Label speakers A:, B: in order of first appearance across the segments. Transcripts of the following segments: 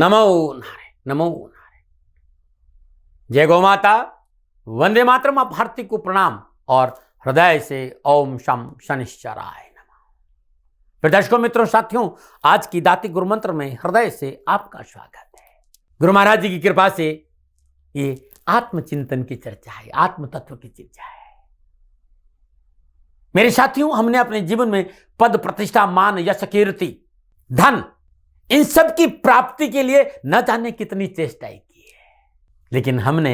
A: नमो नारायण, नमो नारायण। जय गौ माता, वंदे मातरम। आप भारती को प्रणाम और हृदय से ओम शम शनिश्चराय नमः। फिर दर्शकों, मित्रों, साथियों, आज की दाती गुरु मंत्र में हृदय से आपका स्वागत है। गुरु महाराज जी की कृपा से ये आत्मचिंतन की चर्चा है, आत्म तत्व की चर्चा है। मेरे साथियों, हमने अपने जीवन में पद, प्रतिष्ठा, मान, यश, कीर्ति, धन, इन सब की प्राप्ति के लिए न जाने कितनी चेष्टाएं की है, लेकिन हमने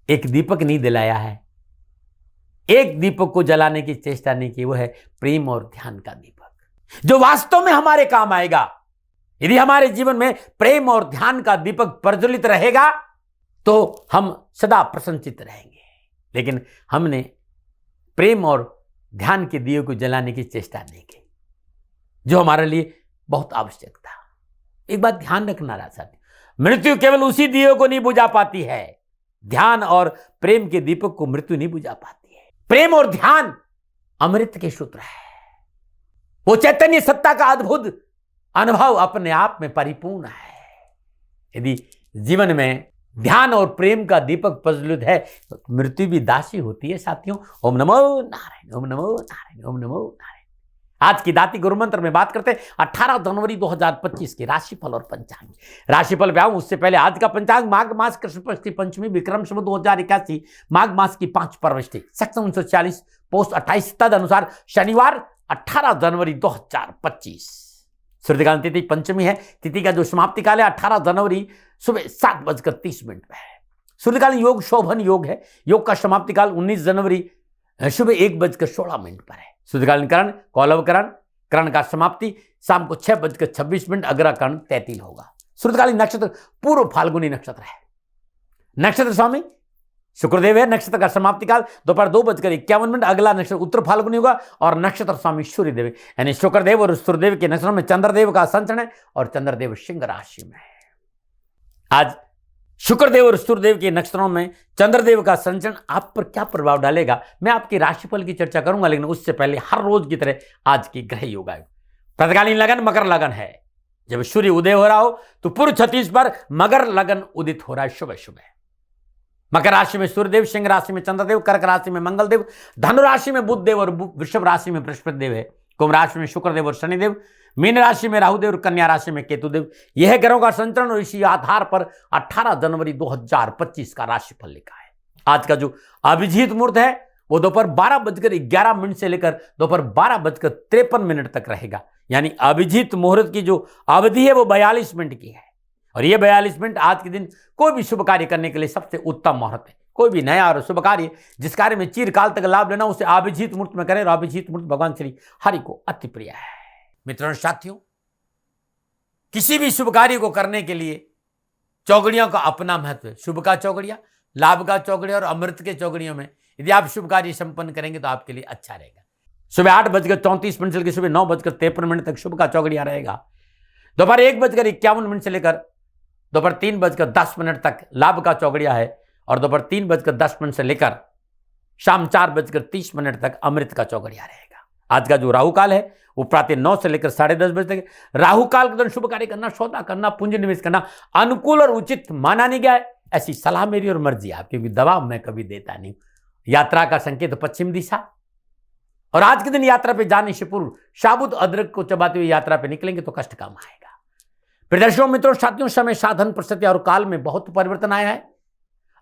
A: एक दीपक नहीं दिलाया है, एक दीपक को जलाने की चेष्टा नहीं की। वो है प्रेम और ध्यान का दीपक, जो वास्तव में हमारे काम आएगा। यदि हमारे जीवन में प्रेम और ध्यान का दीपक प्रज्वलित रहेगा तो हम सदा प्रसन्नचित रहेंगे। लेकिन हमने प्रेम और ध्यान के दिए को जलाने की चेष्टा नहीं की, जो हमारे लिए बहुत आवश्यक था। एक बात ध्यान रखना साथी, मृत्यु केवल उसी दिए को नहीं बुझा पाती है, ध्यान और प्रेम के दीपक को मृत्यु नहीं बुझा पाती है। प्रेम और ध्यान अमृत के सूत्र है, वो चैतन्य सत्ता का अद्भुत अनुभव अपने आप में परिपूर्ण है। यदि जीवन में ध्यान और प्रेम का दीपक प्रज्वलित है तो मृत्यु भी दासी होती है साथियों। ओम नमो नारायण, ओम नमो नारायण, ओम नमो नारायण। आज की दाती गुरु मंत्र में बात करते हैं 18 जनवरी 2025 के राशिफल और पंचांग। राशिफल पे आऊं उससे पहले आज का पंचांग माघ मास कृष्ण पक्ष की पंचमी, विक्रम संवत 2081, माघ मास की 5 परवष्टि, सक्षम 1940, पोष 28, तद अनुसार शनिवार 18 जनवरी 2025। सूर्यकाल तिथि पंचमी है। तिथि का जो समाप्ति काल है 18 जनवरी सुबह 7:30 पे है। सूर्यकालीन योग शोभन योग है। योग का समाप्ति काल 19 जनवरी सुबह 1:16 पर है। सूर्यकालीन करण कौलव करण, करण का समाप्ति शाम को 6:26, अग्रह करण 33 होगा। सूर्यकालीन नक्षत्र पूर्व फाल्गुनी नक्षत्र है। नक्षत्र स्वामी शुक्रदेव है। नक्षत्र का समाप्ति काल दोपहर 2:51, अगला नक्षत्र उत्तर फाल्गुनी होगा और नक्षत्र स्वामी सूर्यदेव यानी शुक्रदेव और सूर्यदेव के नक्षत्र में चंद्रदेव का संचरण है और चंद्रदेव सिंह राशि में है। आज शुक्रदेव और सूर्यदेव के नक्षत्रों में चंद्रदेव का संचरण आप पर क्या प्रभाव डालेगा, मैं आपकी राशिफल की चर्चा करूंगा। लेकिन उससे पहले हर रोज की तरह आज की ग्रह योगायोग। प्रातःकालीन लगन मकर लगन है। जब सूर्य उदय हो रहा हो तो पूर्व छत्तीस पर मकर लगन उदित हो रहा है सुबह सुबह। मकर राशि में सूर्यदेव, सिंह राशि में चंद्रदेव, कर्क राशि में मंगलदेव, धनु राशि में बुधदेव और वृषभ राशि में बृहस्पति देव है। कुंभ राशि में शुक्रदेव और शनिदेव, मीन राशि में राहुदेव और कन्या राशि में केतुदेव। यह ग्रहों का संचरण और इसी आधार पर 18 जनवरी 2025 का राशिफल लिखा है। आज का जो अभिजीत मुहूर्त है वो दोपहर 12:11 से लेकर दोपहर 12:53 तक रहेगा। यानी अभिजीत मुहूर्त की जो अवधि है वो 42 मिनट की है और ये 42 मिनट आज के दिन कोई भी शुभ कार्य करने के लिए सबसे उत्तम मुहूर्त है। कोई भी नया और शुभ कार्य जिस कार्य में चिरकाल तक लाभ लेना उसे अभिजीत मुहूर्त में करें और अभिजीत मुहूर्त भगवान श्री हरि को अति प्रिय है। मित्रों साथियों, किसी भी शुभ कार्य को करने के लिए चौगड़ियों का अपना महत्व है। शुभ का चौगड़िया, लाभ का चौगड़िया और अमृत के चौगड़ियों में यदि आप शुभ कार्य संपन्न करेंगे तो आपके लिए अच्छा रहेगा। सुबह 8:34 से लेकर सुबह 9:53 तक शुभ का चौगड़िया रहेगा। दोपहर 1:51 से लेकर दोपहर 3:10 तक लाभ का चौगड़िया है और दोपहर 3:10 से लेकर शाम 4:30 तक अमृत का चौगड़िया रहेगा। आज का जो राहु काल है वो प्रातः 9 से लेकर 10:30 बजे तक। राहु काल के दौरान शुभ कार्य करना, सौदा करना, पूंजी निवेश करना अनुकूल और उचित माना नहीं गया है। ऐसी सलाह मेरी और मर्जी आप, क्योंकि दबाव मैं कभी देता नहीं। यात्रा का संकेत पश्चिम दिशा और आज के दिन यात्रा पे जाने से पूर्व साबुत अदरक को चबाते हुए यात्रा पे निकलेंगे तो कष्ट कम आएगा। प्रदर्शकों, मित्रों, साथियों, समय, साधन, परिस्थिति और काल में बहुत परिवर्तन आया है।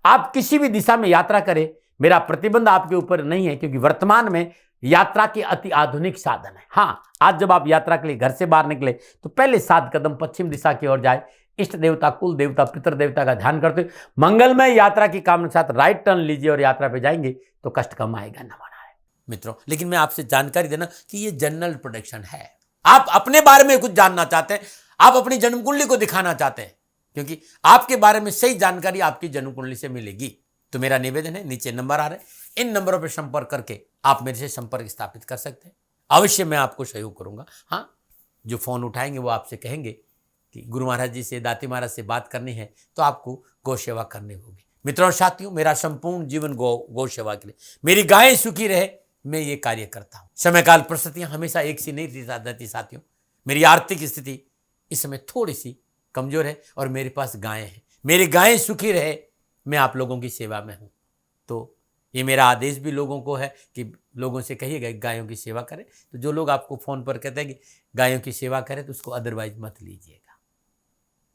A: आप किसी भी दिशा में यात्रा करें, मेरा प्रतिबंध आपके ऊपर नहीं है, क्योंकि वर्तमान में यात्रा के अति आधुनिक साधन है। हाँ, आज जब आप यात्रा के लिए घर से बाहर निकले तो पहले 7 कदम पश्चिम दिशा की ओर जाए। इष्ट देवता, कुल देवता, पितर देवता का ध्यान करते हुए मंगलमय यात्रा की कामना के साथ राइट टर्न लीजिए और यात्रा पे जाएंगे तो कष्ट कम आएगा, न माना है। मित्रों, लेकिन मैं आपसे जानकारी देना कि ये जनरल प्रोडिक्शन है। आप अपने बारे में कुछ जानना चाहते हैं, आप अपनी जन्म कुंडली को दिखाना चाहते हैं, क्योंकि आपके बारे में सही जानकारी आपकी जन्म कुंडली से मिलेगी। तो मेरा निवेदन है, नीचे नंबर आ रहे हैं, इन नंबरों पर संपर्क करके आप मेरे से संपर्क स्थापित कर सकते हैं। अवश्य मैं आपको सहयोग करूंगा। हाँ, जो फोन उठाएंगे वो आपसे कहेंगे कि गुरु महाराज जी से, दाती महाराज से बात करनी है तो आपको गौ सेवा करनी होगी। मित्रों और साथियों, मेरा संपूर्ण जीवन गौ सेवा के लिए, मेरी गायें सुखी रहे, मैं ये कार्य करता हूँ। समय काल परिस्थितियां हमेशा एक सी नहीं रहती साथियों। मेरी आर्थिक स्थिति इस समय थोड़ी सी कमजोर है और मेरे पास गायें हैं, मेरी गायें सुखी रहे, मैं आप लोगों की सेवा में हूँ। तो ये मेरा आदेश भी लोगों को है कि लोगों से कहिएगा गायों की सेवा करें। तो जो लोग आपको फ़ोन पर कहते हैं कि गायों की सेवा करें, तो उसको अदरवाइज मत लीजिएगा,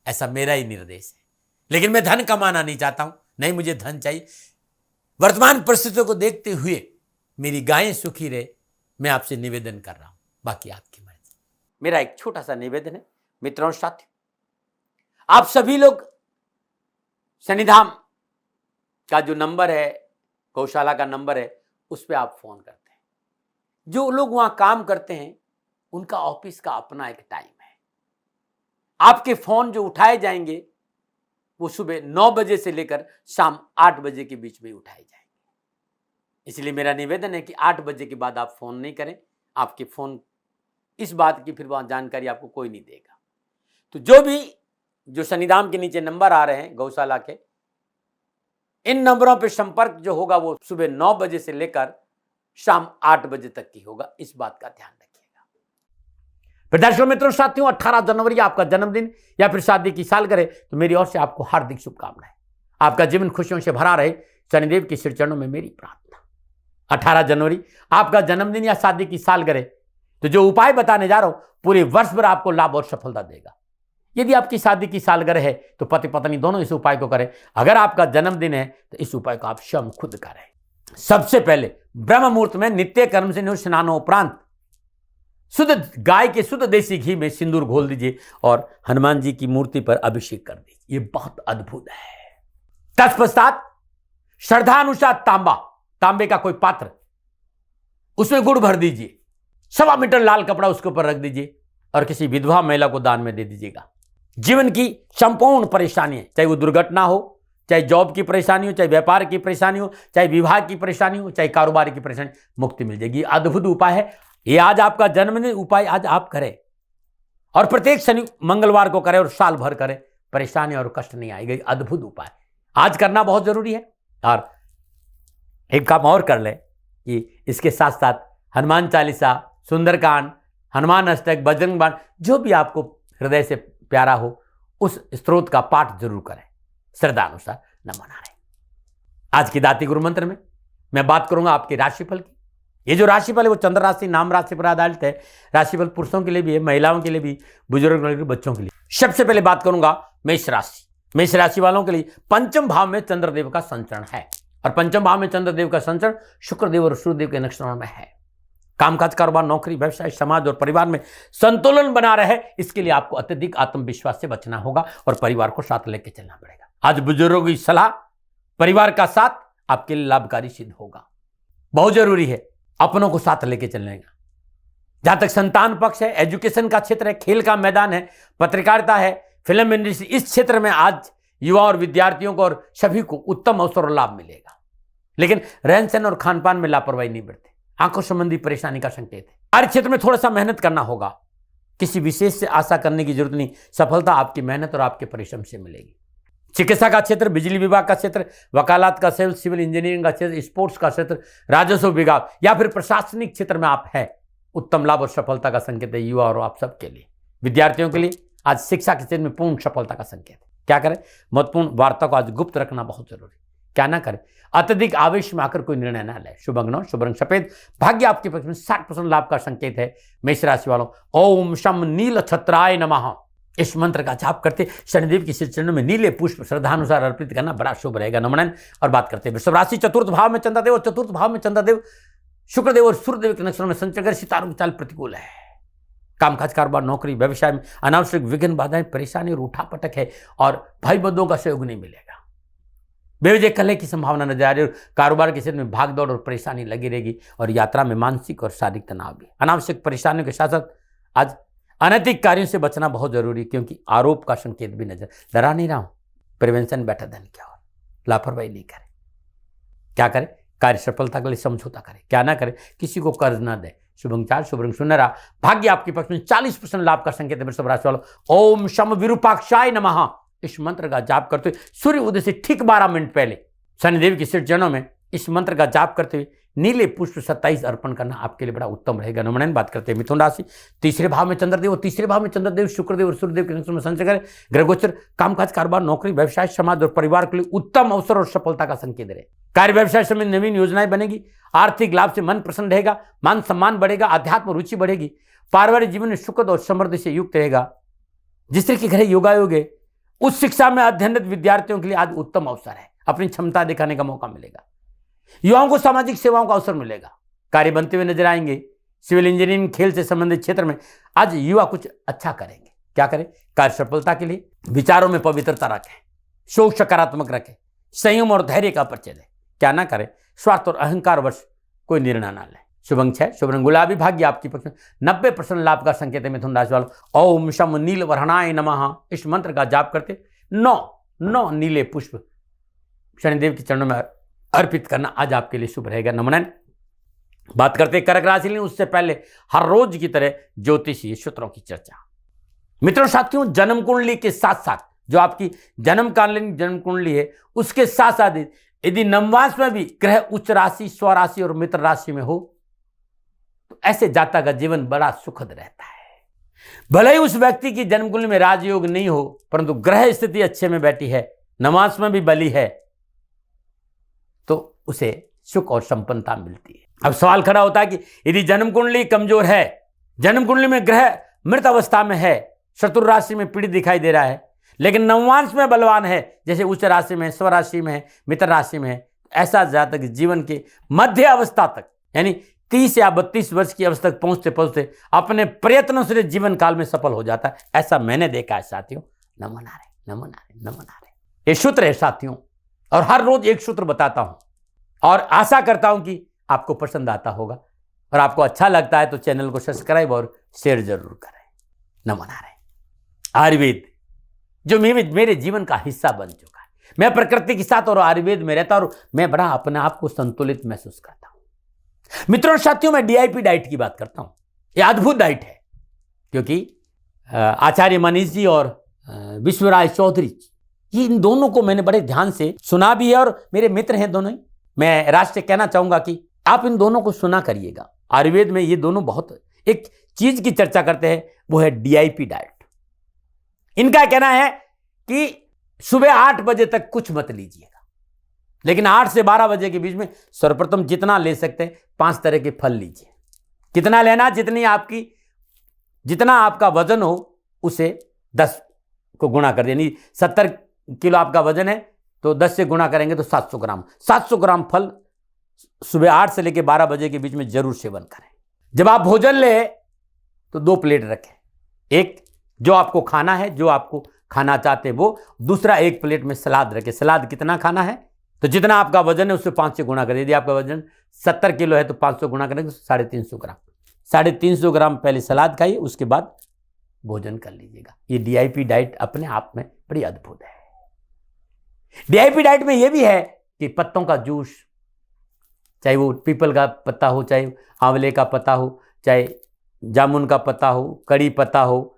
A: ऐसा मेरा ही निर्देश है। लेकिन मैं धन कमाना नहीं चाहता हूँ, नहीं मुझे धन चाहिए। वर्तमान परिस्थितियों को देखते हुए मेरी गायें सुखी रहे, मैं आपसे निवेदन कर रहा हूँ, बाकी आपकी मर्जी। मेरा एक छोटा सा निवेदन है मित्रों साथियों, आप सभी लोग शनिधाम का जो नंबर है, गौशाला का नंबर है, उस पर आप फोन करते हैं। जो लोग वहां काम करते हैं उनका ऑफिस का अपना एक टाइम है। आपके फोन जो उठाए जाएंगे वो सुबह 9 बजे से लेकर शाम 8 बजे के बीच में उठाए जाएंगे। इसलिए मेरा निवेदन है कि 8 बजे के बाद आप फोन नहीं करें। आपके फोन इस बात की फिर वहां जानकारी आपको कोई नहीं देगा। तो जो शनिधाम के नीचे नंबर आ रहे हैं गौशाला के, इन नंबरों पर संपर्क जो होगा वो सुबह 9 बजे से लेकर शाम 8 बजे तक की होगा। इस बात का ध्यान रखिएगा। दर्शकों मित्रों साथियों, 18 जनवरी आपका जन्मदिन या फिर शादी की सालगिरह, तो मेरी ओर से आपको हार्दिक शुभकामनाएं। आपका जीवन खुशियों से भरा रहे, शनिदेव के श्रीचरणों में मेरी प्रार्थना। 18 जनवरी आपका जन्मदिन या शादी की सालगिरह, तो जो उपाय बताने जा रहा हूं पूरे वर्ष भर आपको लाभ और सफलता देगा। यदि आपकी शादी की सालगिरह है तो पति पत्नी दोनों इस उपाय को करें। अगर आपका जन्मदिन है तो इस उपाय को आप स्वयं खुद करें। सबसे पहले ब्रह्म मुहूर्त में नित्य कर्म से स्नानोपरांत शुद्ध गाय के शुद्ध देसी घी में सिंदूर घोल दीजिए और हनुमान जी की मूर्ति पर अभिषेक कर दीजिए। ये बहुत अद्भुत है। तत्पश्चात श्रद्धानुसार तांबे का कोई पात्र, उसमें गुड़ भर दीजिए, 1.25 मीटर लाल कपड़ा उसके ऊपर रख दीजिए और किसी विधवा महिला को दान में दे दीजिएगा। जीवन की संपूर्ण परेशानियां, चाहे वो दुर्घटना हो, चाहे जॉब की परेशानी हो, चाहे व्यापार की परेशानी हो, चाहे विवाह की परेशानी हो, चाहे कारोबार की परेशानी, मुक्ति मिल जाएगी। अद्भुत उपाय है ये। आज आपका जन्मदिन, उपाय आज आप करें और प्रत्येक शनि मंगलवार को करें और साल भर करें, परेशानी और कष्ट नहीं आएगी। अद्भुत उपाय आज करना बहुत जरूरी है। और एक काम और कर ले कि इसके साथ साथ हनुमान चालीसा, सुंदरकांड, हनुमान अष्टक, बजरंग बाण, जो भी आपको हृदय से प्यारा हो उस स्त्रोत का पाठ जरूर करें। श्रद्धानुसार नमन आ रहे। आज की दाती गुरु मंत्र में मैं बात करूंगा आपके राशिफल की। ये जो राशिफल है वो चंद्र राशि नाम राशि पर आधारित है। राशिफल पुरुषों के लिए भी है, महिलाओं के लिए भी, बुजुर्गों के लिए, बच्चों के लिए। सबसे पहले बात करूंगा मेष राशि। मेष राशि वालों के लिए पंचम भाव में चंद्रदेव का संचरण है और पंचम भाव में चंद्रदेव का संचरण शुक्रदेव और सूर्यदेव के नक्षत्रों में है। कामकाज, कारोबार, नौकरी, व्यवसाय, समाज और परिवार में संतुलन बना रहे, इसके लिए आपको अत्यधिक आत्मविश्वास से बचना होगा और परिवार को साथ लेकर चलना पड़ेगा। आज बुजुर्गों की सलाह, परिवार का साथ आपके लिए लाभकारी सिद्ध होगा। बहुत जरूरी है अपनों को साथ लेके चलने का। जहां तक संतान पक्ष है, एजुकेशन का क्षेत्र है, खेल का मैदान है, पत्रकारिता है, फिल्म इंडस्ट्री, इस क्षेत्र में आज युवा और विद्यार्थियों को और सभी को उत्तम अवसर और लाभ मिलेगा। लेकिन रहन सहन और खान पान में लापरवाही नहीं बरते, आंखों संबंधी परेशानी का संकेत है। हर क्षेत्र में थोड़ा सा मेहनत करना होगा, किसी विशेष से आशा करने की जरूरत नहीं। सफलता आपकी मेहनत और आपके परिश्रम से मिलेगी। चिकित्सा का क्षेत्र, बिजली विभाग का क्षेत्र, वकालत का क्षेत्र, सिविल इंजीनियरिंग का क्षेत्र, स्पोर्ट्स का क्षेत्र, राजस्व विभाग या फिर प्रशासनिक क्षेत्र में आप हैं, उत्तम लाभ और सफलता का संकेत है युवा और आप सबके लिए। विद्यार्थियों के लिए आज शिक्षा के क्षेत्र में पूर्ण सफलता का संकेत है। क्या करें? महत्वपूर्ण वार्ता को आज गुप्त रखना बहुत जरूरी। क्या ना करें? अत्यधिक आवेश में आकर कोई निर्णय ना ले। शुभ अंग शुभ रंग सफेद, भाग्य आपके पक्ष में, 60% लाभ का संकेत है। मेष राशि वालों, ओम शम नील छत्राय नमः, इस मंत्र का जाप करते शनिदेव के श्री चरणों में नीले पुष्प श्रद्धानुसार अर्पित करना बड़ा शुभ रहेगा। नमन। और बात करते हैं वृषभ राशि। चतुर्थ भाव में चंद्रदेव और चतुर्थ भाव में चंद्रदेव शुक्रदेव और सूर्यदेव के नक्षत्रों में संचरण कर सितारों की चाल प्रतिकूल है। कामकाज, कारोबार, नौकरी, व्यवसाय में अनावश्यक विघ्न, बाधाएं, परेशानी और उठापटक है और भाई बंधुओं का सहयोग नहीं मिलेगा। बेवजह कलह की संभावना नजर आ रही है और कारोबार के क्षेत्र में भागदौड़ और परेशानी लगी रहेगी और यात्रा में मानसिक और शारीरिक तनाव भी। अनावश्यक परेशानियों के साथ साथ आज अनैतिक कार्यों से बचना बहुत जरूरी, क्योंकि आरोप का संकेत भी नजर। डरा नहीं रहा हूं, प्रिवेंशन बेटर देन क्योर। लापरवाही नहीं करें। क्या करें? कार्य सफलता के लिए समझौता करें। क्या ना करें? किसी को कर्ज ना दे। शुभ अंग 4, शुभ रंग सुनहरा, भाग्य आपके पक्ष में, 40% लाभ का संकेत है। वृषभ राशि वालों, ओम शम विरूपाक्षाय नमः, इस मंत्र का जाप करते हुए सूर्य उदय से ठीक 12 मिनट पहले शनिदेव के श्री चरणों में इस मंत्र का जाप करते हुए नीले पुष्प 27 अर्पण करना आपके लिए बड़ा उत्तम रहेगा। नमन बात करते हैं मिथुन राशि, तीसरे भाव में चंद्रदेव और तीसरे भाव में चंद्रदेव शुक्रदेव और सूर्यदेव के में संचय करें। ग्रहगोचर कामकाज, कारोबार, नौकरी, व्यवसाय, समाज और परिवार के लिए उत्तम अवसर और सफलता का संकेत रहे। कार्य व्यवसाय समय नवीन योजनाएं बनेगी, आर्थिक लाभ से मन प्रसन्न रहेगा, मान सम्मान बढ़ेगा, अध्यात्म रुचि बढ़ेगी, पारिवारिक जीवन में सुखद और समृद्धि से युक्त रहेगा। जिस तरह के घर योगायोग है, उच्च शिक्षा में अध्ययनरत विद्यार्थियों के लिए आज उत्तम अवसर है, अपनी क्षमता दिखाने का मौका मिलेगा। युवाओं को सामाजिक सेवाओं का अवसर मिलेगा, कार्य बनते हुए नजर आएंगे। सिविल इंजीनियरिंग, खेल से संबंधित क्षेत्र में आज युवा कुछ अच्छा करेंगे। क्या करें? कार्य सफलता के लिए विचारों में पवित्रता रखें, सोच सकारात्मक रखें, संयम और धैर्य का परिचय दें। क्या ना करें? स्वार्थ और अहंकार वश कोई निर्णय ना लें। शुभ अंक 6, शुभ रंग गुलाबी, भाग्य आपकी पक्ष में। 90% लाभ का संकेत है मिथुन राशि वालों। ओम शम नील वर्णाय नमः, इस मंत्र का जाप करते 9 नीले पुष्प शनिदेव के चरणों में अर्पित करना आज आपके लिए शुभ रहेगा। नमन बात करते कर्क राशि में, उससे पहले हर रोज की तरह ज्योतिषीय सूत्रों की चर्चा। मित्रों साथियों, जन्म कुंडली के साथ साथ जो आपकी जन्मकालीन जन्म कुंडली है, उसके साथ साथ यदि नवमास में भी ग्रह उच्च राशि, स्वराशि और मित्र राशि में हो तो ऐसे जातक का जीवन बड़ा सुखद रहता है। भले ही उस व्यक्ति की जन्म कुंडली में राजयोग नहीं हो, परंतु ग्रह स्थिति अच्छे में बैठी है, नवमास में भी बली है, तो उसे सुख और संपन्नता मिलती है। अब सवाल खड़ा होता है कि यदि जन्म कुंडली कमजोर है, जन्म कुंडली में ग्रह मृत अवस्था में है, शत्रु राशि में पीड़ित दिखाई दे रहा है, लेकिन नवमांश में बलवान है, जैसे उच्च राशि में, स्वराशि में है, मित्र राशि में है, ऐसा जातक जीवन के मध्य अवस्था तक यानी 30 या 32 वर्ष की अवस्था तक पहुंचते पहुंचते अपने प्रयत्नों से जीवन काल में सफल हो जाता है। ऐसा मैंने देखा है साथियों। नमन आ रहे। ये सूत्र है साथियों, और हर रोज एक सूत्र बताता हूं और आशा करता हूं कि आपको पसंद आता होगा, और आपको अच्छा लगता है तो चैनल को सब्सक्राइब और शेयर जरूर करें। नमन आ रहे। आयुर्वेद जो मेरे जीवन का हिस्सा बन चुका है, मैं प्रकृति के साथ और आयुर्वेद में रहता हूं, मैं बड़ा अपने आप को संतुलित महसूस करता हूं। मित्रों साथियों, मैं डीआईपी डाइट की बात करता हूं। यह अद्भुत डाइट है, क्योंकि आचार्य मनीष जी और विश्वराज चौधरी, ये इन दोनों को मैंने बड़े ध्यान से सुना भी है, और मेरे मित्र हैं दोनों ही। मैं राष्ट्र कहना चाहूंगा कि आप इन दोनों को सुना करिएगा। आयुर्वेद में ये दोनों बहुत एक चीज की चर्चा करते हैं, वो है डीआईपी डाइट। इनका कहना है कि सुबह 8 बजे तक कुछ मत लीजिएगा, लेकिन 8 से 12 बजे के बीच में सर्वप्रथम जितना ले सकते हैं 5 तरह के फल लीजिए। कितना लेना? जितना आपका वजन हो उसे 10 को गुणा कर दें। 70 किलो आपका वजन है तो 10 से गुणा करेंगे तो 700 ग्राम। 700 ग्राम फल सुबह 8 से लेकर 12 बजे के बीच में जरूर सेवन करें। जब आप भोजन ले तो 2 प्लेट रखें, एक जो आपको खाना है, जो आपको खाना चाहते हैं वो, दूसरा एक प्लेट में सलाद रखें। सलाद कितना खाना है? तो जितना आपका वजन है उससे 5 से गुणा करें। यदि आपका वजन 70 किलो है तो 500 गुणा करेंगे तो 350 ग्राम। 350 ग्राम पहले सलाद खाइए, उसके बाद भोजन कर लीजिएगा। ये डीआईपी डाइट अपने आप में बड़ी अद्भुत है। डीआईपी डाइट में यह भी है कि पत्तों का जूस, चाहे वो पीपल का पत्ता हो, चाहे आंवले का पत्ता हो, चाहे जामुन का पत्ता हो, कड़ी पत्ता हो,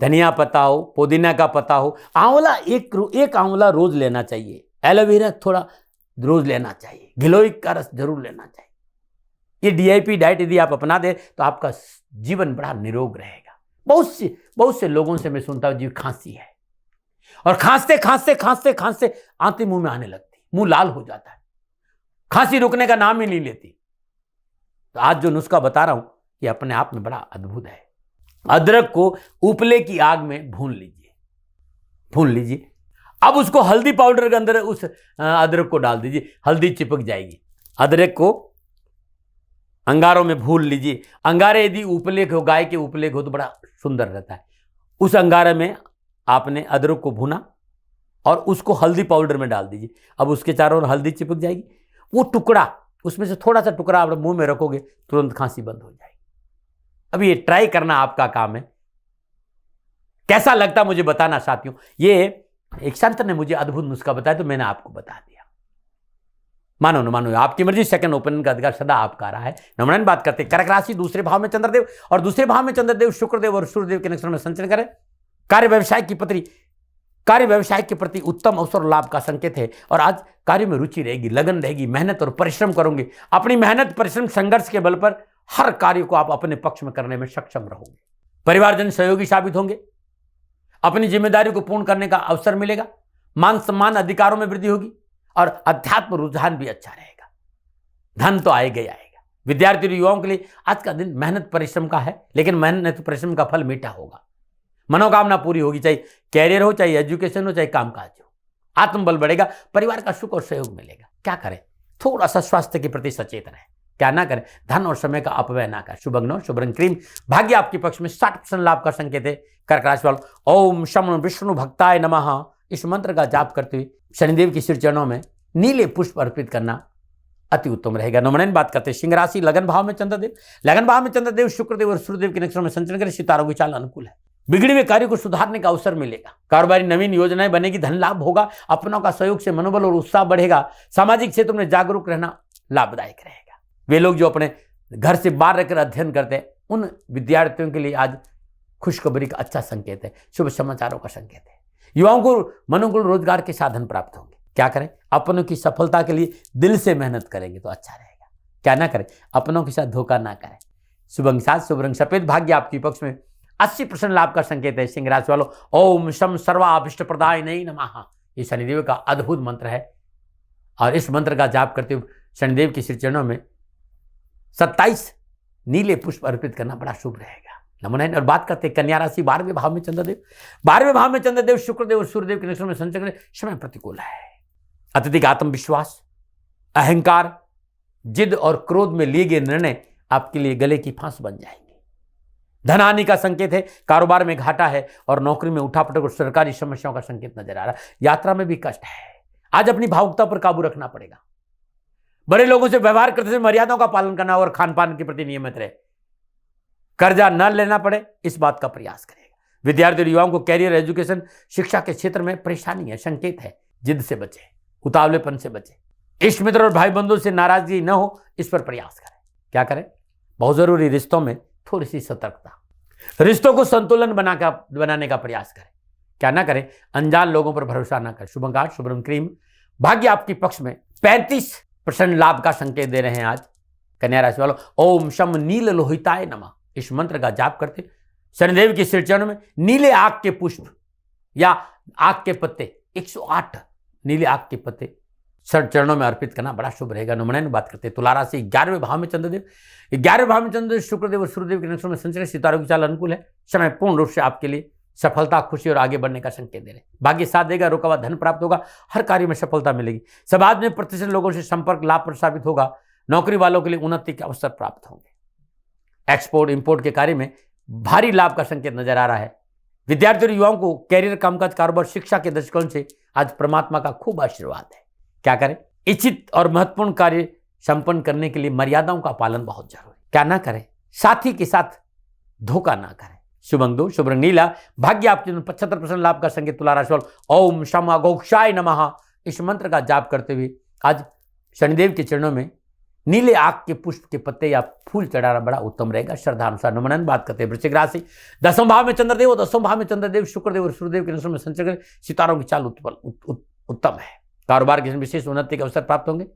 A: धनिया पत्ता हो, पुदीना का पत्ता हो, आंवला एक आंवला रोज लेना चाहिए, एलोवेरा थोड़ा रोज लेना चाहिए, गिलोय का रस जरूर लेना चाहिए। ये डीआईपी डाइट यदि आप अपना दे तो आपका जीवन बड़ा निरोग रहेगा। बहुत से लोगों से मैं सुनता हूं जी खांसी है, और खांसते आंतें मुंह में आने लगती, मुंह लाल हो जाता है, खांसी रुकने का नाम ही नहीं लेती। तो आज जो नुस्खा बता रहा हूं ये अपने आप में बड़ा अद्भुत है। अदरक को उपले की आग में भून लीजिए। अब उसको हल्दी पाउडर के अंदर उस अदरक को डाल दीजिए, हल्दी चिपक जाएगी। अदरक को अंगारों में भून लीजिए। अंगारे यदि उपले के हो, गाय के उपले के हो तो बड़ा सुंदर रहता है। उस अंगारे में आपने अदरक को भुना और उसको हल्दी पाउडर में डाल दीजिए। अब उसके चारों ओर हल्दी चिपक जाएगी। वो टुकड़ा, उसमें से थोड़ा सा टुकड़ा आप मुंह में रखोगे, तुरंत खांसी बंद हो जाएगी। अब ये ट्राई करना आपका काम है। कैसा लगता मुझे बताना साथियों। ये एक संत ने मुझे अद्भुत नुस्खा बताया तो मैंने आपको बता दिया। मानो न मानो आपकी मर्जी, सेकंड ओपिनियन का अधिकार सदा आपका रहा है। नमन बात करते कर्क राशि, दूसरे भाव में चंद्रदेव और दूसरे भाव में चंद्रदेव शुक्रदेव और सूर्यदेव के नक्षत्र में संचरण करें। कार्य व्यवसाय की पत्री कार्य व्यवसाय के प्रति उत्तम अवसर और लाभ का संकेत है और आज कार्य में रुचि रहेगी, लगन रहेगी, मेहनत और परिश्रम करोगे। अपनी मेहनत, परिश्रम, संघर्ष के बल पर हर कार्य को आप अपने पक्ष में करने में सक्षम रहोगे। परिवारजन सहयोगी साबित होंगे। अपनी जिम्मेदारी को पूर्ण करने का अवसर मिलेगा। मान सम्मान, अधिकारों में वृद्धि होगी और अध्यात्म रुझान भी अच्छा रहेगा। धन तो आएगा ही आएगा। विद्यार्थी और युवाओं के लिए आज का दिन मेहनत परिश्रम का है, लेकिन मेहनत परिश्रम का फल मीठा होगा। मनोकामना पूरी होगी, चाहे कैरियर हो, चाहे एजुकेशन हो, चाहे कामकाज हो। आत्मबल बढ़ेगा, परिवार का सुख और सहयोग मिलेगा। क्या करें? थोड़ा सा स्वास्थ्य के प्रति सचेत रहें। क्या ना करें? धन और समय का अपव्यय ना करें। शुभ अंग शुभ रंग क्रीम। भाग्य आपके पक्ष में 60% लाभ का संकेत है। कर्क राशि वालों, ओम शम विष्णु भक्ताय नमः इस मंत्र का जाप करते हुए शनिदेव की श्री चरणों में नीले पुष्प अर्पित करना अति उत्तम रहेगा। नमन बात करते हैं सिंह राशि, लगन भाव में चंद्रदेव। लगन भाव में चंद्रदेव शुक्रदेव और सूर्यदेव के नक्षत्रों में संचरण करें। सितारों की चाल अनुकूल है। बिगड़े हुए कार्य को सुधारने का अवसर मिलेगा। कारोबारी नवीन योजनाएं बनेगी, धन लाभ होगा। अपनों का सहयोग से मनोबल और उत्साह बढ़ेगा। सामाजिक क्षेत्र में जागरूक रहना लाभदायक रहेगा। वे लोग जो अपने घर से बाहर रहकर अध्ययन करते हैं, उन विद्यार्थियों के लिए आज खुशखबरी का अच्छा संकेत है। शुभ समाचारों का संकेत है। युवाओं को मनोनुकूल रोजगार के साधन प्राप्त होंगे। क्या करें? अपनों की सफलता के लिए दिल से मेहनत करेंगे तो अच्छा रहेगा। क्या ना करें? अपनों के साथ धोखा ना करें। शुभ अंग सात, शुभ रंग सफेद। भाग्य आपके पक्ष में 80% लाभ का संकेत है। सिंह राशि वालों, ओम शम सर्वाभीष्ट प्रदाय नहीं नमः ये शनिदेव का अद्भुत मंत्र है और इस मंत्र का जाप करते हुए शनिदेव के श्री चरणों में 27 नीले पुष्प अर्पित करना बड़ा शुभ रहेगा। नमन। और बात करते हैं कन्या राशि, 12वें भाव में चंद्रदेव। 12वें भाव में चंद्रदेव शुक्रदेव और सूर्यदेव के नक्षत्र में संचरण। समय प्रतिकूल है। अत्यधिक आत्मविश्वास, अहंकार, जिद और क्रोध में लिए गए निर्णय आपके लिए गले की फांस बन जाएंगे। धन हानि का संकेत है। कारोबार में घाटा है और नौकरी में उठापटक और सरकारी समस्याओं का संकेत नजर आ रहा है। यात्रा में भी कष्ट है। आज अपनी भावुकता पर काबू रखना पड़ेगा। बड़े लोगों से व्यवहार करते समय मर्यादाओं का पालन करना और खान पान के प्रति नियमित रहे। कर्जा न लेना पड़े, इस बात का प्रयास करेगा। विद्यार्थी और युवाओं को कैरियर, एजुकेशन, शिक्षा के क्षेत्र में परेशानी है, संकेत है। जिद से बचे, उतावलेपन से बचे। इष्ट मित्र और भाई बंधुओं से नाराजगी न हो, इस पर प्रयास करें। क्या करें? बहुत जरूरी रिश्तों में थोड़ी सी सतर्कता। रिश्तों को संतुलन बनाने का प्रयास करें। क्या ना करें? अनजान लोगों पर भरोसा ना करें। शुभ अंक शुभ रंग क्रीम। भाग्य आपके पक्ष में 35% लाभ का संकेत दे रहे हैं आज कन्या राशि वालों। ओम शम नील लोहिताय नमः इस मंत्र का जाप करते शनिदेव की श्री चरणों में नीले आग के पुष्प या आग के पत्ते 108 नीले आग के पत्ते चरणों में अर्पित करना बड़ा शुभ रहेगा। नमन बात करते हैं तुला राशि, 11वें भाव में चंद्रदेव। 11वें भाव में चंद्रदेव शुक्रदेव और सूर्यदेव के नक्षत्र में संचरण। सितारों की चाल अनुकूल है। समय पूर्ण रूप से आपके लिए सफलता, खुशी और आगे बढ़ने का संकेत दे रहे हैं। भाग्य साथ देगा, रोका हुआ धन प्राप्त होगा। हर कार्य में सफलता मिलेगी। समाज में प्रतिष्ठित लोगों से संपर्क लाभप्रद साबित होगा। नौकरी वालों के लिए उन्नति के अवसर प्राप्त होंगे। एक्सपोर्ट इंपोर्ट के कार्य में भारी लाभ का संकेत नजर आ रहा है। विद्यार्थी और युवाओं को कैरियर, कामकाज, कारोबार, शिक्षा के दृष्टिकोण से आज परमात्मा का खूब आशीर्वाद है। क्या करें? इच्छित और महत्वपूर्ण कार्य संपन्न करने के लिए मर्यादाओं का पालन बहुत जरूरी। क्या ना करें? साथी के साथ धोखा ना करें। शुभ अंक 2, शुभ रंग नीला। भाग्य आपके 75% लाभ का संकेत तुला राशि वालों। ओम शम अघोक्षाय नमः इस मंत्र का जाप करते हुए आज शनिदेव के चरणों में नीले आग के पुष्प के पत्ते या फूल चढ़ाना बड़ा उत्तम रहेगा। श्रद्धा अनुसार। नमन बात करते हैं वृश्चिक राशि, 10वें भाव में चंद्रदेव और 10वें भाव में चंद्रदेव शुक्रदेव और सूर्यदेव के नक्षत्र में संचरण। सितारों की चाल उत्तम है। कारोबार के विशेष उन्नति के अवसर प्राप्त होंगे।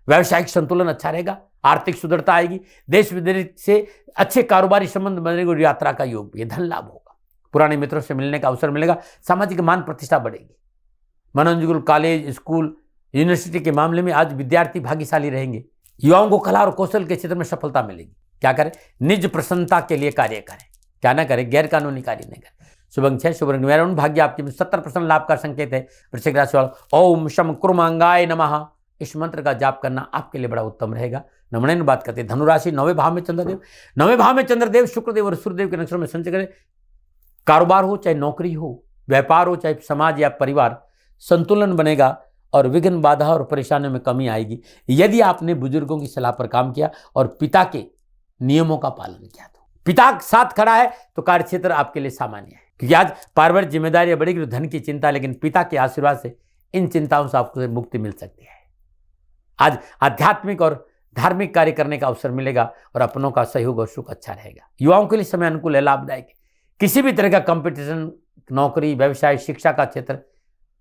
A: व्यावसायिक संतुलन अच्छा रहेगा। आर्थिक सुदृढ़ता आएगी। देश विदेश से अच्छे कारोबारी संबंध बनेंगे और यात्रा का योग भी है। धन लाभ होगा। पुराने मित्रों से मिलने का अवसर मिलेगा। सामाजिक मान प्रतिष्ठा बढ़ेगी। मनोरंजन, कॉलेज, स्कूल, यूनिवर्सिटी के मामले में आज विद्यार्थी भाग्यशाली रहेंगे। युवाओं को कला और कौशल के क्षेत्र में सफलता मिलेगी। क्या करें? निज प्रसन्नता के लिए कार्य करें। क्या ना करें? गैर कानूनी कार्य नहीं करें। शुभ अंक 6, शुभ रंग मैरून। भाग्य आपके 70% लाभ का संकेत है। वृश्चिक राशि वालों, ओम शम कुर्मांगाय नमः इस मंत्र का जाप करना आपके लिए बड़ा उत्तम रहेगा। नमन बात करते हैं धनुराशि, 9वें भाव में चंद्रदेव। 9वें भाव में चंद्रदेव शुक्रदेव और सूर्यदेव के नक्षत्र में संचरण। कारोबार हो चाहे नौकरी हो, व्यापार हो चाहे समाज या परिवार, संतुलन बनेगा और विघ्न, बाधा और परेशानियों में कमी आएगी यदि आपने बुजुर्गों की सलाह पर काम किया और पिता के नियमों का पालन किया। तो पिता साथ खड़ा है तो कार्यक्षेत्र आपके लिए सामान्य है, क्योंकि आज पारिवारिक जिम्मेदारियां बढ़ेगी, धन की चिंता, लेकिन पिता के आशीर्वाद से इन चिंताओं से आपको मुक्ति मिल सकती है। आज आध्यात्मिक और धार्मिक कार्य करने का अवसर मिलेगा और अपनों का सहयोग और सुख अच्छा रहेगा। युवाओं के लिए समय अनुकूल है, लाभदायक है। किसी भी तरह का कंपटीशन नौकरी, व्यवसाय, शिक्षा का क्षेत्र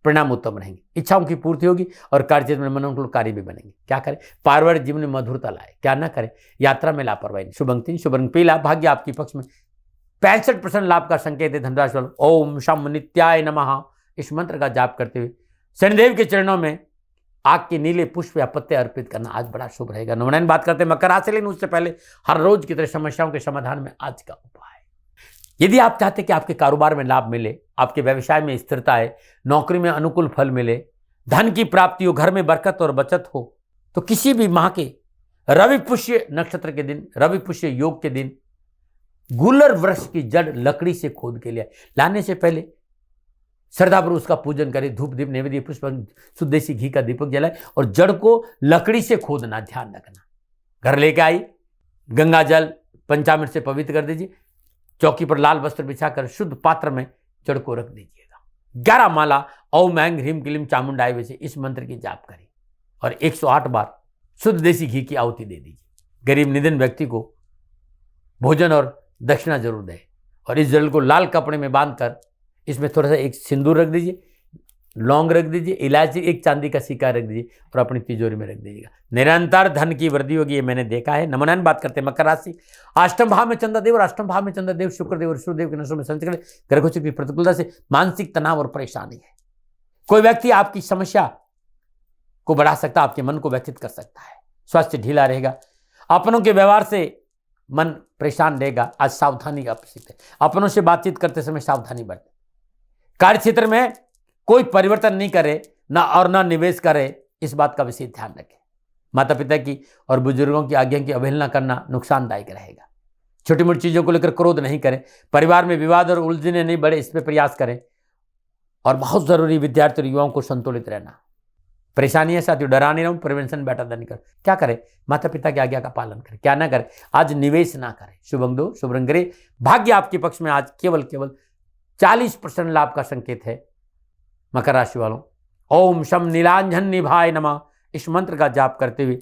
A: परिणाम उत्तम रहेंगे। इच्छाओं की पूर्ति होगी और कार्यक्षेत्र में मनोनुकूल भी बनेंगे। क्या करें? पारिवारिक जीवन में मधुरता लाए। क्या ना करें? यात्रा में लापरवाही नहीं। शुभ अंक 3, शुभ रंग पीला, भाग्य आपके पक्ष में। 65% लाभ का संकेत है। धनराशि वालों, ओम शम नित्याय नमः इस मंत्र का जाप करते हुए शनिदेव के चरणों में आग के नीले पुष्प या पत्ते अर्पित करना आज बड़ा शुभ रहेगा। नवनयन बात करते हैं मकर राशि, लेकिन उससे पहले हर रोज की तरह समस्याओं के समाधान में आज का उपाय। यदि आप चाहते कि आपके कारोबार में लाभ मिले, आपके व्यवसाय में स्थिरता है, नौकरी में अनुकूल फल मिले, धन की प्राप्ति हो, घर में बरकत और बचत हो, तो किसी भी माह के रवि पुष्य नक्षत्र के दिन, रवि पुष्य योग के दिन गुलर वृक्ष की जड़ लकड़ी से खोद के लिए लाने से पहले श्रद्धापूर्वक उसका पूजन करें। धूप दीप नैवेद्य पुष्प शुद्ध देसी घी का दीपक जलाए और जड़ को लकड़ी से खोदना, ध्यान रखना। घर लेके आई, गंगा जल पंचामृत से पवित्र कर दीजिए, चौकी पर लाल वस्त्र बिछाकर शुद्ध पात्र में जड़ को रख दीजिएगा। 11 माला ओम ऐं ह्रीं क्लीं चामुंडाय वैसे इस मंत्र की जाप करें और 108 बार शुद्ध देसी घी की आहुति दे दीजिए। गरीब निधन व्यक्ति को भोजन और दक्षिणा जरूर दें और इस जल को लाल कपड़े में बांधकर इसमें थोड़ा सा एक सिंदूर रख दीजिए, लौंग रख दीजिए, इलायची, एक चांदी का सिक्का रख दीजिए और अपनी तिजोरी में रख दीजिएगा। निरंतर धन की वृद्धि होगी, ये मैंने देखा है। नमनयन बात करते हैं मकर राशि, अष्टम भाव में चंद्रदेव और अष्टम भाव में चंद्रदेव शुक्रदेव और सूर्यदेव के नशों में संचरण, ग्रहों की प्रतिकूलता से मानसिक तनाव और परेशानी है। कोई व्यक्ति आपकी समस्या को बढ़ा सकता है, आपके मन को व्यथित कर सकता है। स्वास्थ्य ढीला रहेगा, अपनों के व्यवहार से मन परेशान रहेगा। आज सावधानी आवश्यक है, अपनों से बातचीत करते समय सावधानी बरतें। कार्य क्षेत्र में कोई परिवर्तन नहीं करे ना निवेश करे, इस बात का विशेष ध्यान रखें। माता पिता की और बुजुर्गों की आज्ञा की अवहेलना करना नुकसानदायक रहेगा। छोटी मोटी चीजों को लेकर क्रोध नहीं करें। परिवार में विवाद और उलझने नहीं बढ़े, इस पर प्रयास करें। और बहुत जरूरी विद्यार्थी और युवाओं को संतुलित रहना। परेशानी है साथियों, डरा नहीं रहूं, प्रिवेंशन बेटर देन कर। क्या करें? माता पिता की आज्ञा का पालन करें। क्या ना करें? आज निवेश ना करें। शुभ अंक 2, शुभ रंग ग्रे, भाग्य आपके पक्ष में। आज केवल 40% लाभ का संकेत है। मकर राशि वालों, ओम शम नीलांजन निभाय नमः इस मंत्र का जाप करते हुए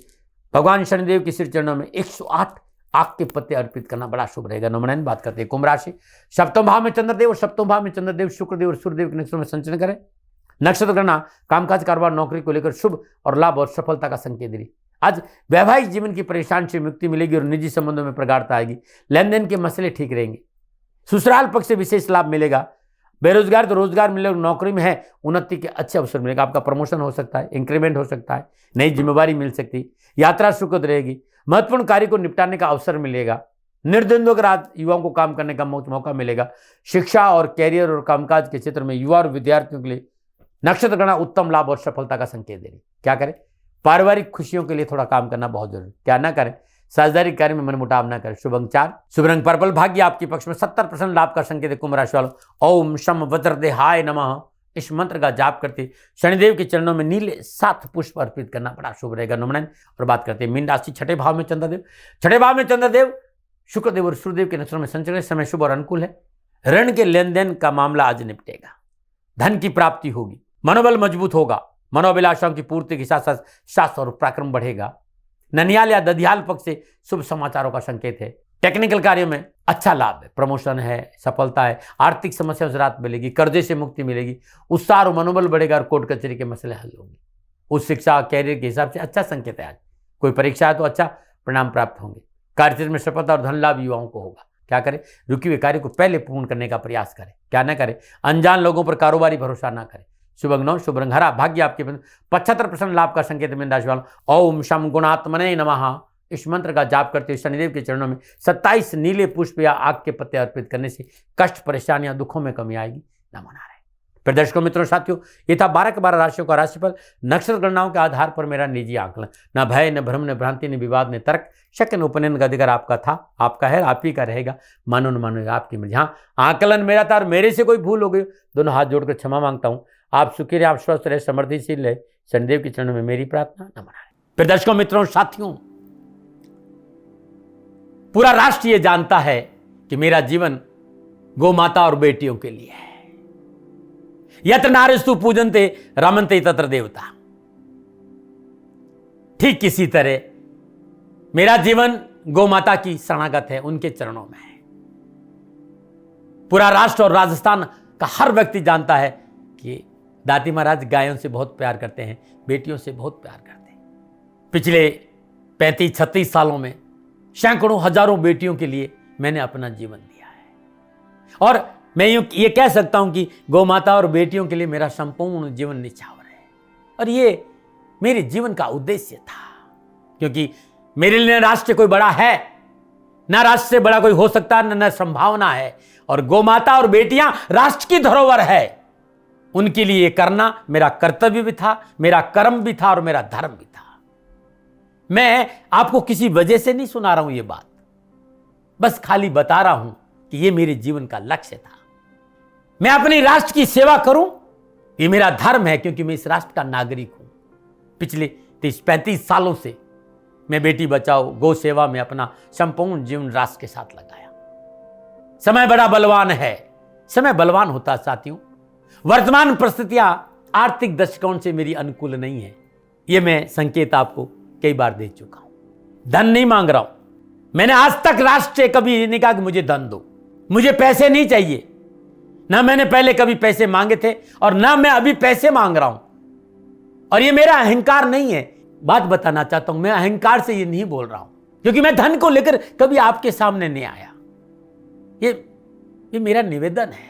A: भगवान शनिदेव के श्री चरणों में 108 आग के पत्ते अर्पित करना बड़ा शुभ रहेगा। नमनयन बात करते हैं कुंभ राशि, सप्तम भाव में चंद्रदेव और सप्तम भाव में चंद्रदेव शुक्रदेव और सूर्यदेव के नक्षत्रों में संचरण करें। नक्षत्र गणना कामकाज, कारोबार, नौकरी को लेकर शुभ और लाभ और सफलता का संकेत दे। आज वैवाहिक जीवन की परेशानी से मुक्ति मिलेगी और निजी संबंधों में प्रगाढ़ता आएगी। लेन देन के मसले ठीक रहेंगे। ससुराल पक्ष से विशेष लाभ मिलेगा। बेरोजगार तो रोजगार मिलेगा, नौकरी में है उन्नति के अच्छे अवसर मिलेगा। आपका प्रमोशन हो सकता है, इंक्रीमेंट हो सकता है, नई जिम्मेवारी मिल सकती है, यात्रा सुखद रहेगी, महत्वपूर्ण कार्य को निपटाने का अवसर मिलेगा। निर्द्वंद्व के रात युवाओं को काम करने का मौका मिलेगा। शिक्षा और कैरियर और कामकाज के क्षेत्र में युवा और विद्यार्थियों के लिए नक्षत्र गणना उत्तम लाभ और सफलता का संकेत दे रही। क्या करें? पारिवारिक खुशियों के लिए थोड़ा काम करना बहुत जरूरी। क्या ना करें? साझेदारी कार्य में मनमुटाव ना करें। शुभ अंक 4, शुभ रंग पर्पल, भाग्य आपके पक्ष में। 70% लाभ का संकेत है। कुंभ राशि वालों, ओम शम वज्रदेहाय नमः इस मंत्र का जाप करते शनिदेव के चरणों में नीले 7 पुष्प अर्पित करना बड़ा शुभ रहेगा। नमनयन और बात करते हैं मीन राशि, छठे भाव में चंद्रदेव, छठे भाव में चंद्रदेव शुक्रदेव और सूर्यदेव के नक्षत्रों में संचरण, समय शुभ और अनुकूल है। ऋण के लेन देन का मामला आज निपटेगा। धन की प्राप्ति होगी, मनोबल मजबूत होगा, मनोभिलाषाओं की पूर्ति के साथ साथ शास्त्र और पराक्रम बढ़ेगा। ननियाल या दधियाल पक्ष से शुभ समाचारों का संकेत है। टेक्निकल कार्यों में अच्छा लाभ है, प्रमोशन है, सफलता है, आर्थिक समस्याओं से राहत मिलेगी, कर्जे से मुक्ति मिलेगी, उत्साह और मनोबल बढ़ेगा और कोर्ट कचहरी के मसले हल होंगे। उच्च शिक्षा कैरियर के हिसाब से अच्छा संकेत है। आज कोई परीक्षा है तो अच्छा परिणाम प्राप्त होंगे। कार्यक्षेत्र में सफलता और धन लाभ युवाओं को होगा। क्या करें? रुके हुए कार्य को पहले पूर्ण करने का प्रयास करें। क्या ना करें? अनजान लोगों पर कारोबारी भरोसा ना करें। शुभ अंक 9, शुभ रंग हरा, भाग्य आपके 75% लाभ का संकेत। मीन राशि वालों, ओम शम गुणात्मने नमः इस मंत्र का जाप करते हुए शनिदेव के चरणों में 27 नीले पुष्प या आग के पत्ते अर्पित करने से कष्ट, परेशानियां, दुखों में कमी आएगी। नमन आ रहे प्रदर्शकों, मित्रों, साथियों, ये था 12 के 12 राशियों का राशिफल। नक्षत्र गणनाओं के आधार पर मेरा निजी आकलन। न भय, न भ्रम, न भ्रांति, न विवाद, न तर्क, शक, न उपनयन का अधिकार आपका था, आपका है, आप ही का रहेगा। मानो न मानो आपकी मर्जी। हाँ, आकलन मेरा था और मेरे से कोई भूल हो गई, दोनों हाथ जोड़कर क्षमा मांगता हूँ। आप सुखी रहे, आप स्वस्थ रहे, समृद्धिशील रहे, शनिदेव के चरणों में मेरी प्रार्थना। नमन आ रहे प्रदर्शकों, मित्रों, साथियों, पूरा राष्ट्र ये जानता है कि मेरा जीवन गौ माता और बेटियों के लिए है। यत्र नारीस्तु पूजन्ते रमन्ते तत्र देवता। ठीक किसी तरह मेरा जीवन गौ माता की शरणागत है, उनके चरणों में है। पूरा राष्ट्र और राजस्थान का हर व्यक्ति जानता है कि दाती महाराज गायों से बहुत प्यार करते हैं, बेटियों से बहुत प्यार करते हैं। पिछले 35-36 सालों में सैकड़ों हजारों बेटियों के लिए मैंने अपना जीवन दिया है और मैं ये कह सकता हूं कि गौ माता और बेटियों के लिए मेरा संपूर्ण जीवन निछावर है और ये मेरे जीवन का उद्देश्य था, क्योंकि मेरे लिए राष्ट्र कोई बड़ा है ना, राष्ट्र से बड़ा कोई हो सकता न संभावना है, और गौ माता और बेटियां राष्ट्र की धरोहर है। उनके लिए ये करना मेरा कर्तव्य भी था, मेरा कर्म भी था और मेरा धर्म भी था। मैं आपको किसी वजह से नहीं सुना रहा हूं ये बात, बस खाली बता रहा हूं कि ये मेरे जीवन का लक्ष्य था। मैं अपने राष्ट्र की सेवा करूं, ये मेरा धर्म है, क्योंकि मैं इस राष्ट्र का नागरिक हूं। पिछले 30-35 सालों से मैं बेटी बचाओ गौ सेवा में अपना संपूर्ण जीवन राष्ट्र के साथ लगाया। समय बड़ा बलवान है, समय बलवान होता साथियों। वर्तमान परिस्थितियां आर्थिक दृष्टिकोण से मेरी अनुकूल नहीं है, यह मैं संकेत आपको कई बार दे चुका हूं। धन नहीं मांग रहा हूं, मैंने आज तक राष्ट्र से कभी नहीं कहा कि मुझे धन दो, मुझे पैसे नहीं चाहिए। ना मैंने पहले कभी पैसे मांगे थे और ना मैं अभी पैसे मांग रहा हूं, और ये मेरा अहंकार नहीं है। बात बताना चाहता हूं, मैं अहंकार से ये नहीं बोल रहा हूं, क्योंकि मैं धन को लेकर कभी आपके सामने नहीं आया। ये मेरा निवेदन है।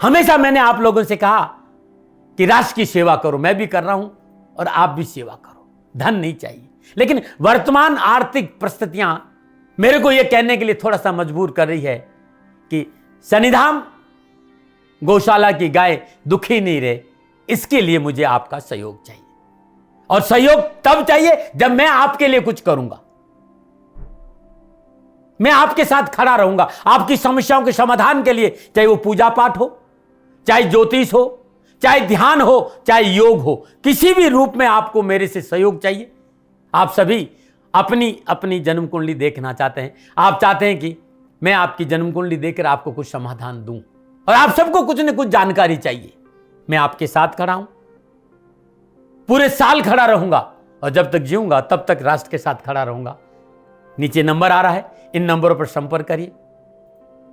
A: हमेशा मैंने आप लोगों से कहा कि राष्ट्र की सेवा करो, मैं भी कर रहा हूं और आप भी सेवा करो। धन नहीं चाहिए, लेकिन वर्तमान आर्थिक परिस्थितियां मेरे को यह कहने के लिए थोड़ा सा मजबूर कर रही है कि सन्निधाम गौशाला की गाय दुखी नहीं रहे, इसके लिए मुझे आपका सहयोग चाहिए, और सहयोग तब चाहिए जब मैं आपके लिए कुछ करूंगा। मैं आपके साथ खड़ा रहूंगा आपकी समस्याओं के समाधान के लिए, चाहे वो पूजा पाठ हो, चाहे ज्योतिष हो, चाहे ध्यान हो, चाहे योग हो, किसी भी रूप में आपको मेरे से सहयोग चाहिए। आप सभी अपनी अपनी जन्म कुंडली देखना चाहते हैं, आप चाहते हैं कि मैं आपकी जन्म कुंडली देखकर आपको कुछ समाधान दूं, और आप सबको कुछ न कुछ जानकारी चाहिए। मैं आपके साथ खड़ा हूं, पूरे साल खड़ा रहूंगा, और जब तक जीऊंगा तब तक राष्ट्र के साथ खड़ा रहूंगा। नीचे नंबर आ रहा है, इन नंबरों पर संपर्क करिए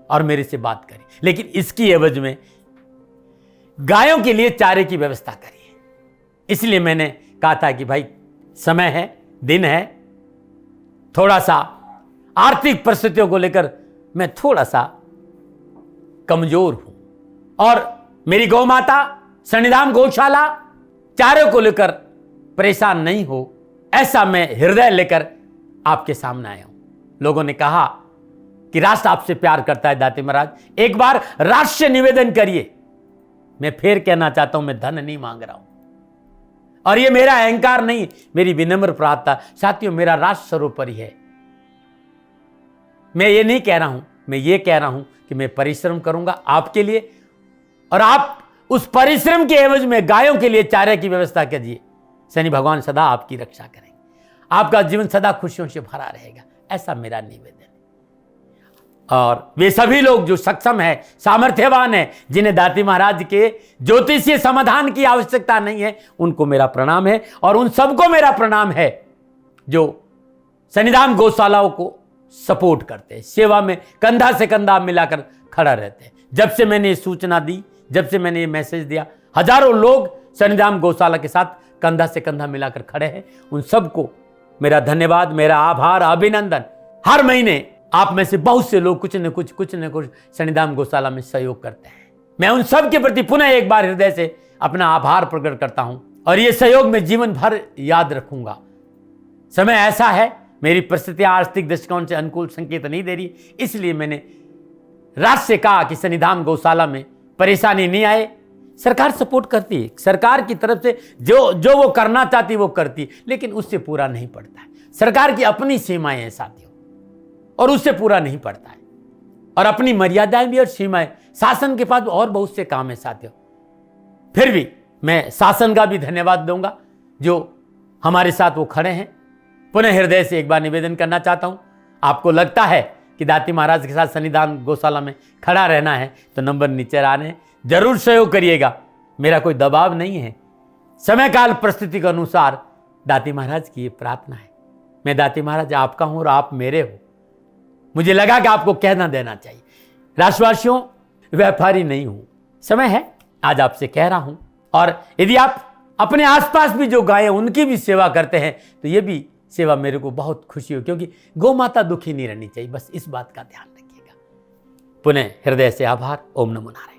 A: और मेरे से बात करिए, लेकिन इसकी एवज में गायों के लिए चारे की व्यवस्था करिए। इसलिए मैंने कहा था कि भाई समय है, दिन है, थोड़ा सा आर्थिक परिस्थितियों को लेकर मैं थोड़ा सा कमजोर हूं, और मेरी गौ माता सन्निधाम गौशाला चारे को लेकर परेशान नहीं हो, ऐसा मैं हृदय लेकर आपके सामने आया हूं। लोगों ने कहा कि राष्ट्र आपसे प्यार करता है दाती महाराज, एक बार राष्ट्र से निवेदन करिए। मैं फिर कहना चाहता हूं, मैं धन नहीं मांग रहा हूं, और ये मेरा अहंकार नहीं, मेरी विनम्र प्रार्थना। साथियों, मेरा राष्ट्र सर्वोपरि है। मैं ये नहीं कह रहा हूं, मैं ये कह रहा हूं कि मैं परिश्रम करूंगा आपके लिए, और आप उस परिश्रम के एवज में गायों के लिए चारे की व्यवस्था कीजिए। शनि भगवान सदा आपकी रक्षा करेंगे, आपका जीवन सदा खुशियों से भरा रहेगा, ऐसा मेरा निवेदन है। और वे सभी लोग जो सक्षम है, सामर्थ्यवान है, जिन्हें दाती महाराज के ज्योतिषीय समाधान की आवश्यकता नहीं है, उनको मेरा प्रणाम है, और उन सबको मेरा प्रणाम है जो सन्निधाम गौशालाओं को सपोर्ट करते हैं, सेवा में कंधा से कंधा मिलाकर खड़ा रहते हैं। जब से मैंने ये सूचना दी, जब से मैंने ये मैसेज दिया, हजारों लोग सन्निधाम गौशाला के साथ कंधा से कंधा मिलाकर खड़े हैं। उन सबको मेरा धन्यवाद, मेरा आभार, अभिनंदन। हर महीने आप में से बहुत से लोग कुछ न कुछ सन्निधाम गौशाला में सहयोग करते हैं। मैं उन सब के प्रति पुनः एक बार हृदय से अपना आभार प्रकट करता हूं, और ये सहयोग मैं जीवन भर याद रखूंगा। समय ऐसा है, मेरी परिस्थितियां आर्थिक दृष्टिकोण से अनुकूल संकेत नहीं दे रही, इसलिए मैंने राष्ट्र से कहा कि सन्निधाम गौशाला में परेशानी नहीं आए। सरकार सपोर्ट करती है, सरकार की तरफ से जो वो करना चाहती वो करती है, लेकिन उससे पूरा नहीं पड़ता है। सरकार की अपनी सीमाएं हैं साथियों, और उससे पूरा नहीं पड़ता है, और अपनी मर्यादाएं भी और सीमाएं। शासन के पास और बहुत से काम है साथियों। फिर भी मैं शासन का भी धन्यवाद दूंगा जो हमारे साथ वो खड़े हैं। पुनः हृदय से एक बार निवेदन करना चाहता हूं, आपको लगता है कि दाती महाराज के साथ सन्निधान गौशाला में खड़ा रहना है तो नंबर नीचे आ रहे हैं, जरूर सहयोग करिएगा। मेरा कोई दबाव नहीं है, समय काल परिस्थिति के अनुसार दाती महाराज की ये प्रार्थना है। मैं दाती महाराज आपका हूं और आप मेरे हो, मुझे लगा कि आपको कहना देना चाहिए। राष्ट्रवासियों, व्यापारी नहीं हूं, समय है आज आपसे कह रहा हूं। और यदि आप अपने आसपास भी जो गाय उनकी भी सेवा करते हैं तो ये भी सेवा मेरे को बहुत खुशी हो, क्योंकि गौ माता दुखी नहीं रहनी चाहिए। बस इस बात का ध्यान रखिएगा। पुनः हृदय से आभार। ओम नमो नारायण।